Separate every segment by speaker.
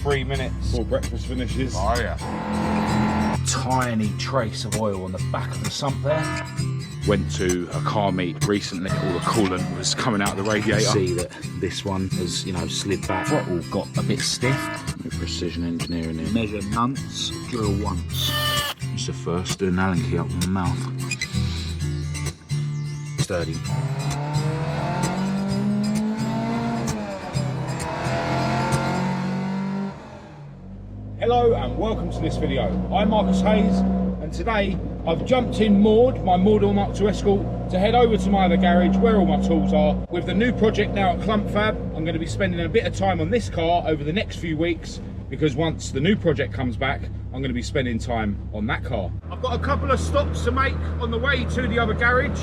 Speaker 1: 3 minutes
Speaker 2: before breakfast finishes.
Speaker 1: Oh yeah.
Speaker 3: Tiny trace of oil on the back of the sump there.
Speaker 2: Went to a car meet recently. All the coolant was coming out of the radiator.
Speaker 3: See that this one has, you know, slid back. Throttle got a bit stiff.
Speaker 2: With precision engineering here.
Speaker 3: Measure nunts, drill once.
Speaker 2: It's the first, doing an Allen key up in my mouth.
Speaker 3: Sturdy.
Speaker 1: Hello and welcome to this video. I'm Marcus Hayes and today I've jumped in my Maud Mark II Escort to head over to my other garage where all my tools are. With the new project now at Clump Fab, I'm going to be spending a bit of time on this car over the next few weeks because once the new project comes back, I'm going to be spending time on that car. I've got a couple of stops to make on the way to the other garage.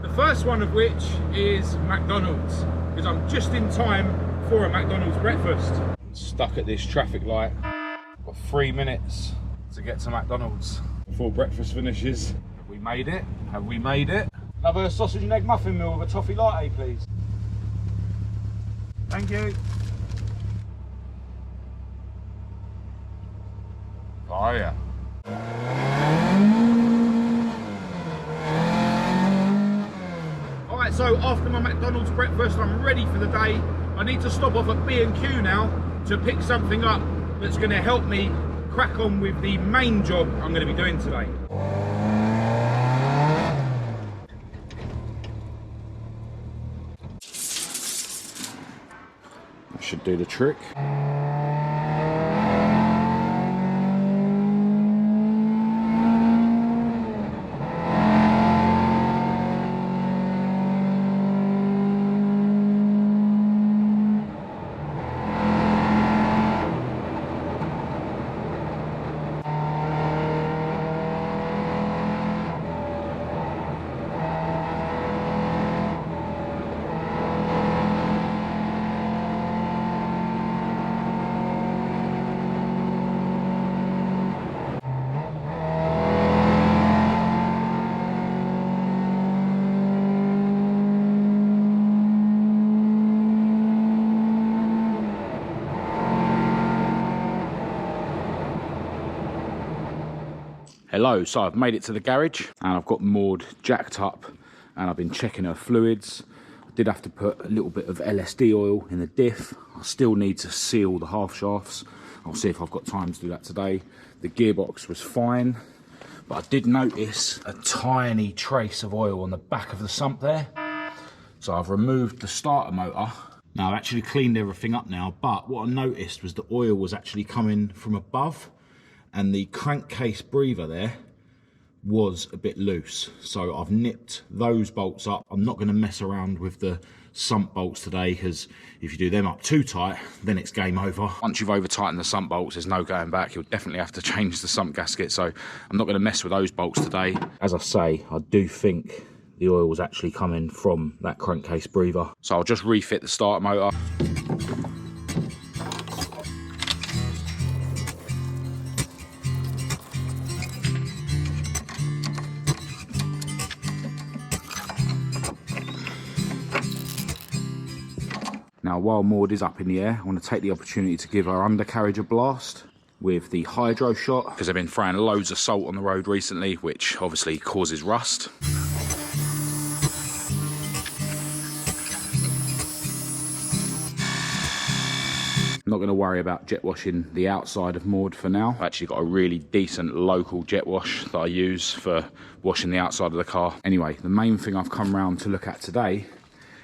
Speaker 1: The first one of which is McDonald's because I'm just in time for a McDonald's breakfast. I'm stuck at this traffic light. Got 3 minutes to get to McDonald's
Speaker 2: Before breakfast finishes.
Speaker 1: Have we made it? Have we made it? Another sausage and egg muffin meal with a toffee latte, please. Thank you. Oh yeah. Alright, so after my McDonald's breakfast, I'm ready for the day. I need to stop off at B&Q now to pick something up that's going to help me crack on with the main job I'm going to be doing today.
Speaker 2: That should do the trick. Hello, so I've made it to the garage and I've got Maud jacked up and I've been checking her fluids. I did have to put a little bit of LSD oil in the diff. I still need to seal the half shafts. I'll see if I've got time to do that today. The gearbox was fine, but I did notice a tiny trace of oil on the back of the sump there. So I've removed the starter motor. Now I've actually cleaned everything up now, but what I noticed was the oil was actually coming from above and the crankcase breather there was a bit loose. So I've nipped those bolts up. I'm not gonna mess around with the sump bolts today because if you do them up too tight, then it's game over. Once you've over tightened the sump bolts, there's no going back. You'll definitely have to change the sump gasket. So I'm not gonna mess with those bolts today. As I say, I do think the oil was actually coming from that crankcase breather. So I'll just refit the starter motor. Now, while Maud is up in the air, I want to take the opportunity to give her undercarriage a blast with the hydro shot because they've been throwing loads of salt on the road recently, which obviously causes rust. I'm not going to worry about jet washing the outside of Maud for now. I've actually got a really decent local jet wash that I use for washing the outside of the car. Anyway, the main thing I've come round to look at today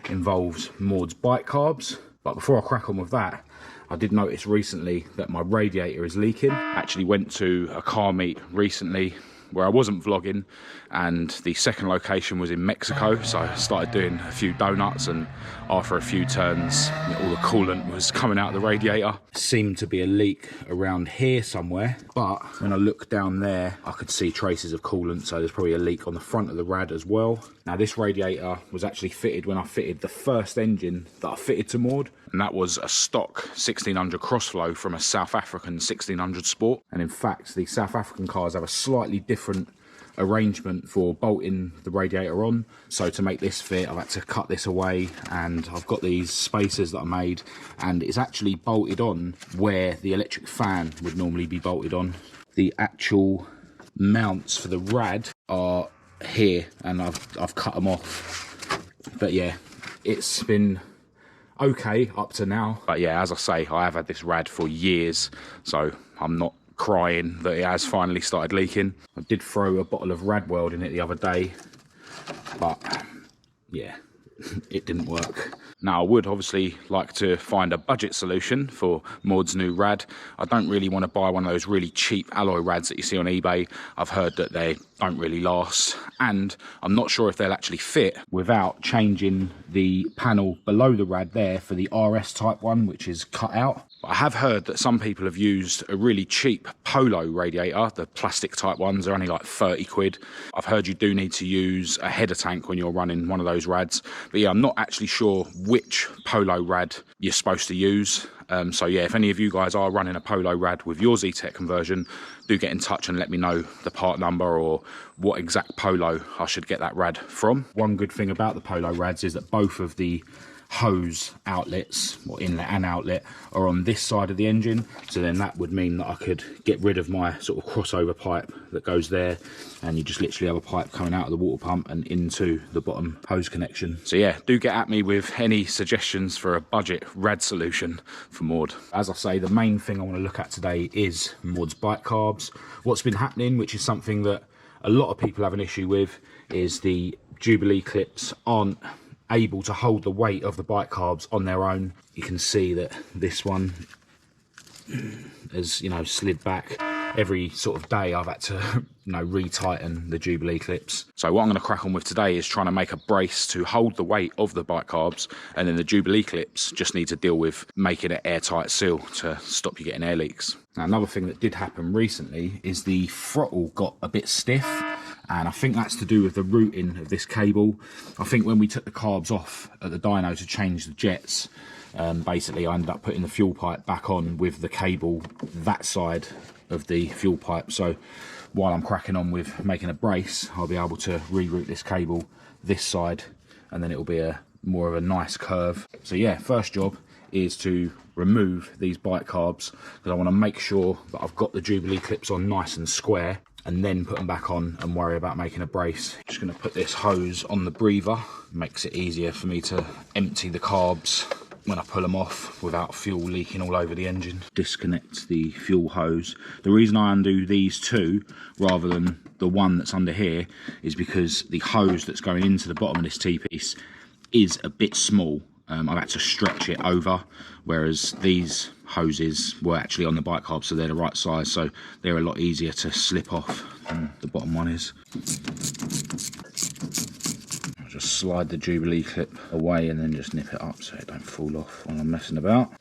Speaker 2: involves Maud's bike carbs. But before I crack on with that, I did notice recently that my radiator is leaking. I actually went to a car meet recently where I wasn't vlogging, and the second location was in Mexico, so I started doing a few donuts, and after a few turns all the coolant was coming out of the radiator. Seemed to be a leak around here somewhere, but when I looked down there I could see traces of coolant, so there's probably a leak on the front of the rad as well. Now this radiator was actually fitted when I fitted the first engine that I fitted to Maud, and that was a stock 1600 crossflow from a South African 1600 Sport. And in fact the South African cars have a slightly different arrangement for bolting the radiator on. So to make this fit, I've had to cut this away, and I've got these spacers that I made, and it's actually bolted on where the electric fan would normally be bolted on. The actual mounts for the rad are here, and I've cut them off. But yeah, it's been okay up to now. But yeah, as I say, I have had this rad for years, so I'm not crying that it has finally started leaking. I did throw a bottle of Radweld in it the other day, but yeah, it didn't work. Now, I would obviously like to find a budget solution for Maud's new rad. I don't really want to buy one of those really cheap alloy rads that you see on eBay. I've heard that they don't really last, and I'm not sure if they'll actually fit without changing the panel below the rad there for the RS type one, which is cut out. I have heard that some people have used a really cheap Polo radiator. The plastic type ones are only like 30 quid. I've heard you do need to use a header tank when you're running one of those rads. But yeah, I'm not actually sure which Polo rad you're supposed to use. So yeah, if any of you guys are running a Polo rad with your Z-Tech conversion, do get in touch and let me know the part number or what exact Polo I should get that rad from. One good thing about the Polo rads is that both of the hose outlets, or inlet and outlet, are on this side of the engine, so then that would mean that I could get rid of my sort of crossover pipe that goes there, and you just literally have a pipe coming out of the water pump and into the bottom hose connection. So yeah, do get at me with any suggestions for a budget rad solution for Maud. As I say, the main thing I want to look at today is Maud's bike carbs. What's been happening, which is something that a lot of people have an issue with, is the Jubilee clips aren't able to hold the weight of the bike carbs on their own. You can see that this one has, you know, slid back. Every sort of day I've had to, you know, retighten the Jubilee clips. So what I'm going to crack on with today is trying to make a brace to hold the weight of the bike carbs, and then the Jubilee clips just need to deal with making an airtight seal to stop you getting air leaks. Now, another thing that did happen recently is the throttle got a bit stiff, and I think that's to do with the routing of this cable. I think when we took the carbs off at the dyno to change the jets, basically I ended up putting the fuel pipe back on with the cable that side of the fuel pipe. So while I'm cracking on with making a brace, I'll be able to reroute this cable this side, and then it'll be a more of a nice curve. So yeah, first job is to remove these bike carbs, because I want to make sure that I've got the Jubilee clips on nice and square, and then put them back on and worry about making a brace. Just going to put this hose on the breather. Makes it easier for me to empty the carbs when I pull them off without fuel leaking all over the engine. Disconnect the fuel hose. The reason I undo these two rather than the one that's under here is because the hose that's going into the bottom of this T-piece is a bit small. I've had to stretch it over, whereas these hoses were actually on the bike carb, so they're the right size, so they're a lot easier to slip off than the bottom one is. I'll just slide the Jubilee clip away and then just nip it up so it don't fall off when I'm messing about.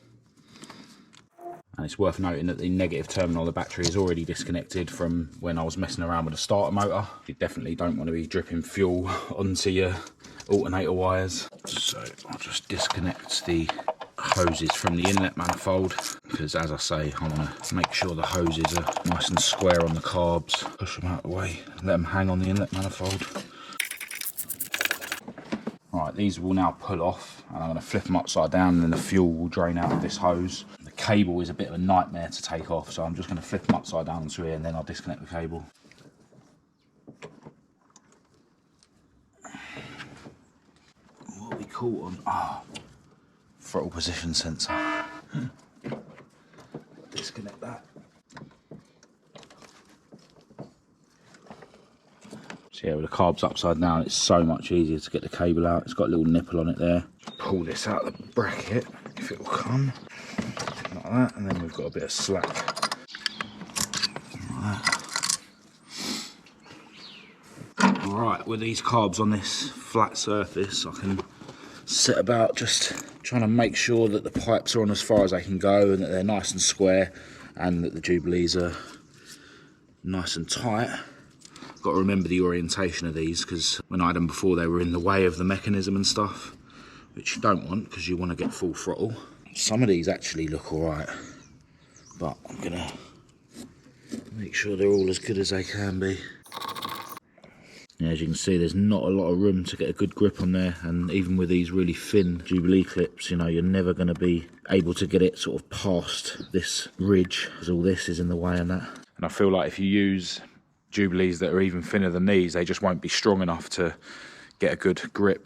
Speaker 2: And it's worth noting that the negative terminal of the battery is already disconnected from when I was messing around with the starter motor. You definitely don't want to be dripping fuel onto your alternator wires. So I'll just disconnect the hoses from the inlet manifold, because as I say, I want to make sure the hoses are nice and square on the carbs. Push them out of the way, let them hang on the inlet manifold. Alright, these will now pull off, and I'm going to flip them upside down, and then the fuel will drain out of this hose. The cable is a bit of a nightmare to take off, so I'm just going to flip them upside down onto here, and then I'll disconnect the cable. What are we caught on? Ah, throttle position sensor. Disconnect that. So yeah, with the carbs upside down, it's so much easier to get the cable out. It's got a little nipple on it there. Pull this out of the bracket, if it will come. Like that, and then we've got a bit of slack. Like that. Right, with these carbs on this flat surface, I can set about just trying to make sure that the pipes are on as far as they can go, and that they're nice and square, and that the Jubilees are nice and tight. Got to remember the orientation of these, because when I had them before, they were in the way of the mechanism and stuff, which you don't want, because you want to get full throttle. Some of these actually look alright, but I'm gonna make sure they're all as good as they can be. Yeah, as you can see, there's not a lot of room to get a good grip on there, and even with these really thin Jubilee clips, you know, you're never going to be able to get it sort of past this ridge, because all this is in the way and that. And I feel like if you use Jubilees that are even thinner than these, they just won't be strong enough to get a good grip.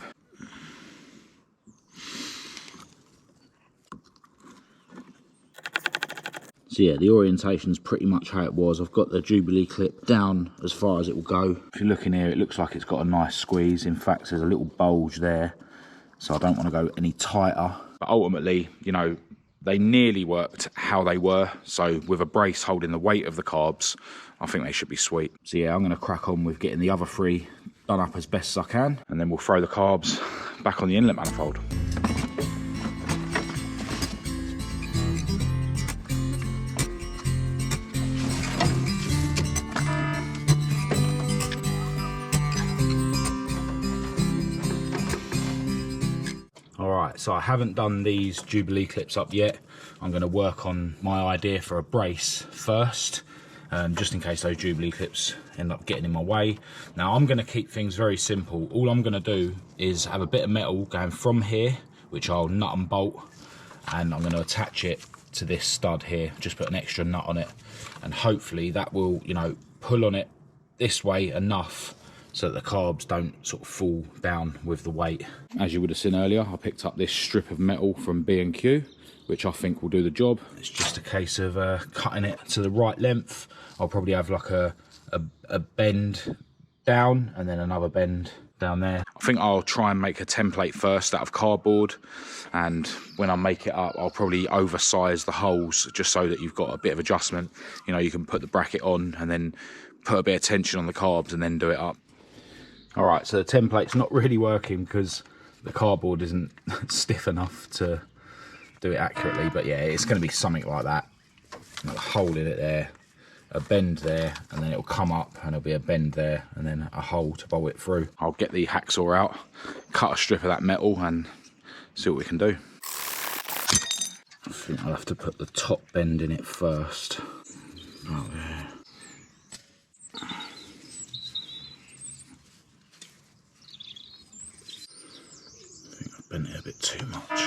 Speaker 2: So yeah, the orientation's pretty much how it was. I've got the Jubilee clip down as far as it will go. If you look in here, it looks like it's got a nice squeeze. In fact, there's a little bulge there, so I don't want to go any tighter. But ultimately, you know, they nearly worked how they were. So with a brace holding the weight of the carbs, I think they should be sweet. So yeah, I'm going to crack on with getting the other three done up as best as I can, and then we'll throw the carbs back on the inlet manifold. Alright, so I haven't done these Jubilee clips up yet. I'm going to work on my idea for a brace first, just in case those Jubilee clips end up getting in my way. Now I'm going to keep things very simple. All I'm going to do is have a bit of metal going from here, which I'll nut and bolt, and I'm going to attach it to this stud here, just put an extra nut on it, and hopefully that will, you know, pull on it this way enough so that the carbs don't sort of fall down with the weight. As you would have seen earlier, I picked up this strip of metal from B&Q, which I think will do the job. It's just a case of cutting it to the right length. I'll probably have like a bend down and then another bend down there. I think I'll try and make a template first out of cardboard, and when I make it up, I'll probably oversize the holes just so that you've got a bit of adjustment. You know, you can put the bracket on and then put a bit of tension on the carbs and then do it up. All right, so the template's not really working because the cardboard isn't stiff enough to do it accurately, but yeah, it's going to be something like that. A hole in it there, a bend there, and then it'll come up and there'll be a bend there and then a hole to bolt it through. I'll get the hacksaw out, cut a strip of that metal and see what we can do. I think I'll have to put the top bend in it first. Oh, yeah. Bent it a bit too much.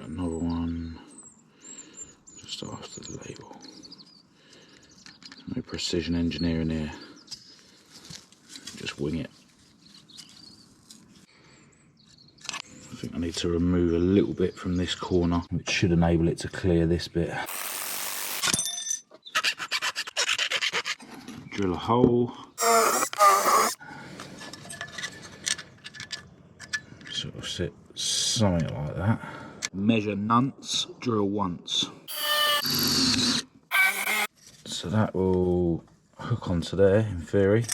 Speaker 2: Another one just after the label. No precision engineering here, just wing it. I think I need to remove a little bit from this corner, which should enable it to clear this bit. Drill a hole. Sort of sit something like that. Measure nunts, drill once. So that will hook onto there in theory.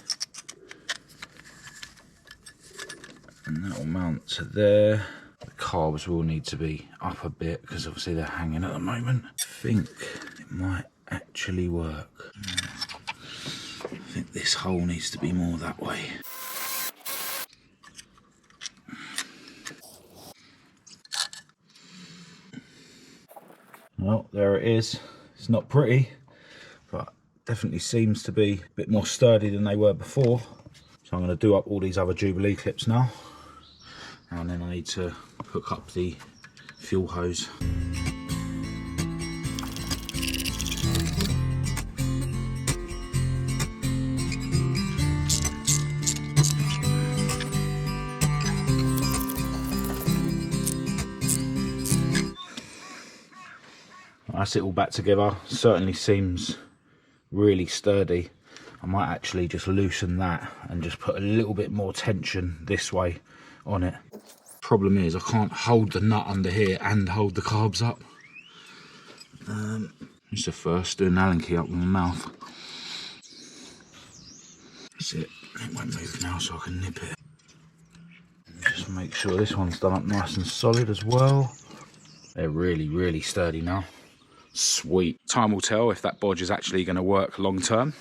Speaker 2: And that will mount to there. The carbs will need to be up a bit because obviously they're hanging at the moment. I think it might actually work. I think this hole needs to be more that way. Well, there it is. It's not pretty, but definitely seems to be a bit more sturdy than they were before. So I'm going to do up all these other Jubilee clips now, and then I need to hook up the fuel hose. That's it all back together. Certainly seems really sturdy. I might actually just loosen that and just put a little bit more tension this way on it. Problem is I can't hold the nut under here and hold the carbs up. It's the first, do an Allen key up with my mouth. That's it. It won't move now, so I can nip it. Just make sure this one's done up nice and solid as well. They're really, really sturdy now. Sweet. Time will tell if that bodge is actually going to work long term.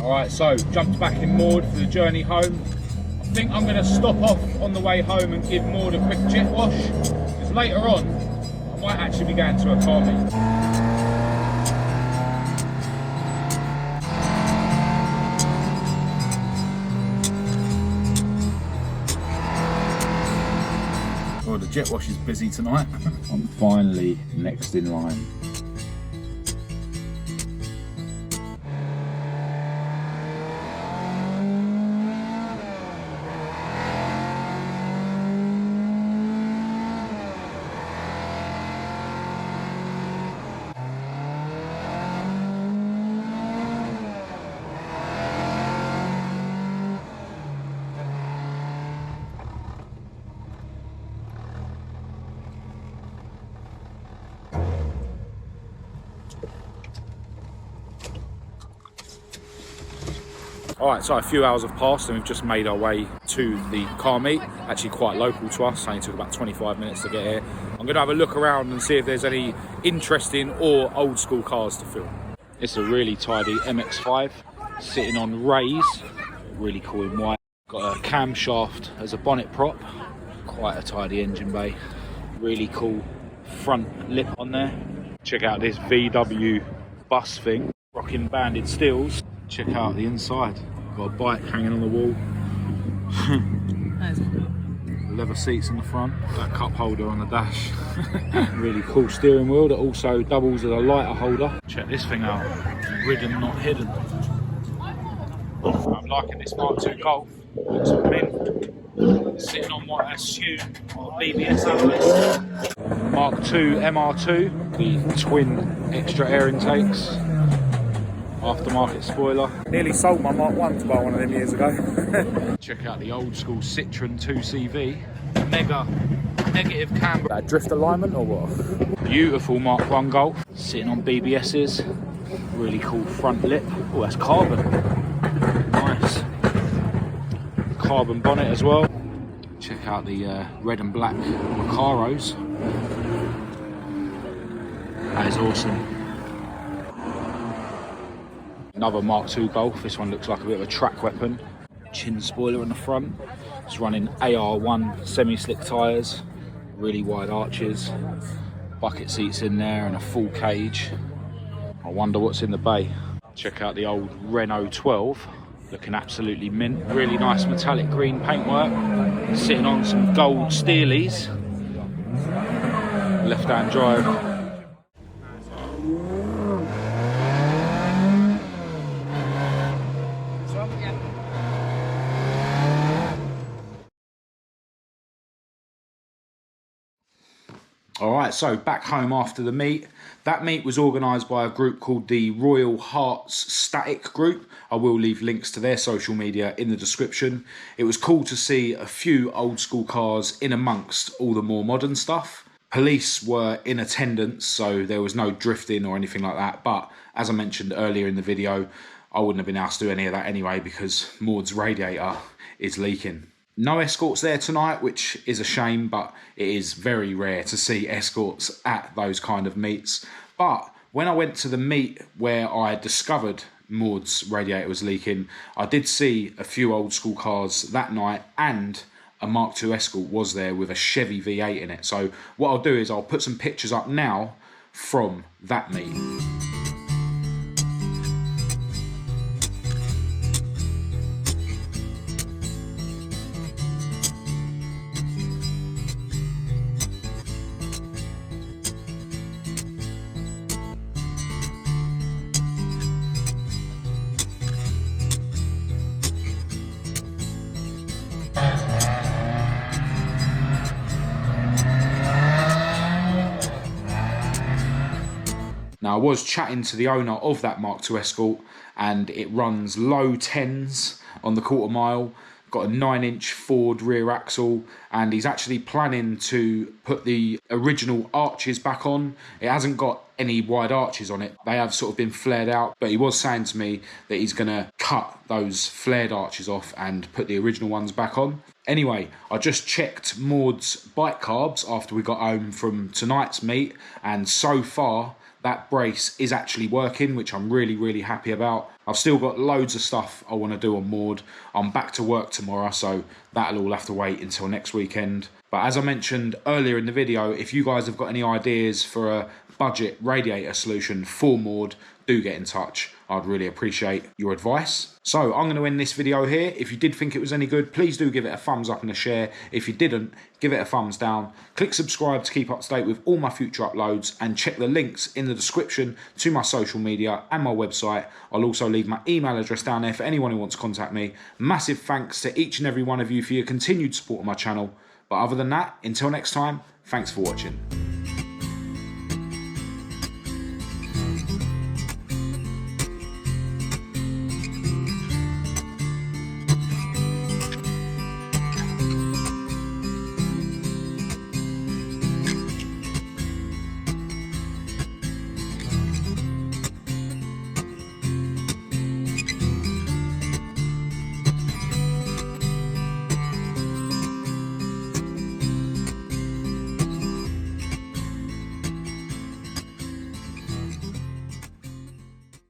Speaker 1: Alright, so jumped back in Maud for the journey home. I think I'm going to stop off on the way home and give Maud a quick jet wash, because later on I might actually be going to a car meet.
Speaker 2: Well, the jet wash is busy tonight. I'm finally next in line.
Speaker 1: Alright, so a few hours have passed and we've just made our way to the car meet. Actually quite local to us, only took about 25 minutes to get here. I'm going to have a look around and see if there's any interesting or old school cars to film. It's a really tidy MX-5 sitting on rays, really cool in white. Got a camshaft as a bonnet prop, quite a tidy engine bay. Really cool front lip on there. Check out this VW bus thing, rocking banded steels. Check out the inside. Got a bike hanging on the wall. Leather seats in the front. That cup holder on the dash. Really cool steering wheel that also doubles as a lighter holder. Check this thing out. Ridden, not hidden. I'm liking this Mark II Golf. Looks mint. Sitting on what I assume are BBS alloys. Mark II MR2. The twin extra air intakes. Aftermarket spoiler. Nearly sold my Mark 1 to buy one of them years ago. Check out the old school Citroen 2CV. Mega negative camber. That drift alignment or what? Beautiful Mark 1 Golf. Sitting on BBS's. Really cool front lip. Oh, that's carbon. Nice. Carbon bonnet as well. Check out the red and black Recaros. That is awesome. Another Mark II Golf. This one looks like a bit of a track weapon. Chin spoiler on the front. It's running AR1 semi-slick tyres. Really wide arches. Bucket seats in there and a full cage. I wonder what's in the bay. Check out the old Renault 12. Looking absolutely mint. Really nice metallic green paintwork. Sitting on some gold steelies. Left-hand drive. Alright, so back home after the meet. That meet was organised by a group called the Royal Hearts Static Group. I will leave links to their social media in the description. It was cool to see a few old school cars in amongst all the more modern stuff. Police were in attendance, so there was no drifting or anything like that. But as I mentioned earlier in the video, I wouldn't have been able to do any of that anyway because Maud's radiator is leaking. No escorts there tonight, which is a shame, but it is very rare to see escorts at those kind of meets. But when I went to the meet where I discovered Maud's radiator was leaking, I did see a few old school cars that night, and a Mark II Escort was there with a Chevy V8 in it. So what I'll do is I'll put some pictures up now from that meet. Now I was chatting to the owner of that Mark II Escort, and it runs low 10s on the quarter mile, got a 9-inch Ford rear axle, and he's actually planning to put the original arches back on. It hasn't got any wide arches on it. They have sort of been flared out, but he was saying to me that he's going to cut those flared arches off and put the original ones back on. Anyway, I just checked Maud's bike carbs after we got home from tonight's meet, and so far that brace is actually working, which I'm really happy about.
Speaker 2: I've still got loads of stuff I want to do on Maud. I'm back to work tomorrow, so that'll all have to wait until next weekend. But as I mentioned earlier in the video, if you guys have got any ideas for a budget radiator solution for Maud, do get in touch. I'd really appreciate your advice. So I'm going to end this video here. If you did think it was any good, please do give it a thumbs up and a share. If you didn't, give it a thumbs down. Click subscribe to keep up to date with all my future uploads, and check the links in the description to my social media and my website. I'll also leave my email address down there for anyone who wants to contact me. Massive thanks to each and every one of you for your continued support of my channel. But other than that, until next time, thanks for watching.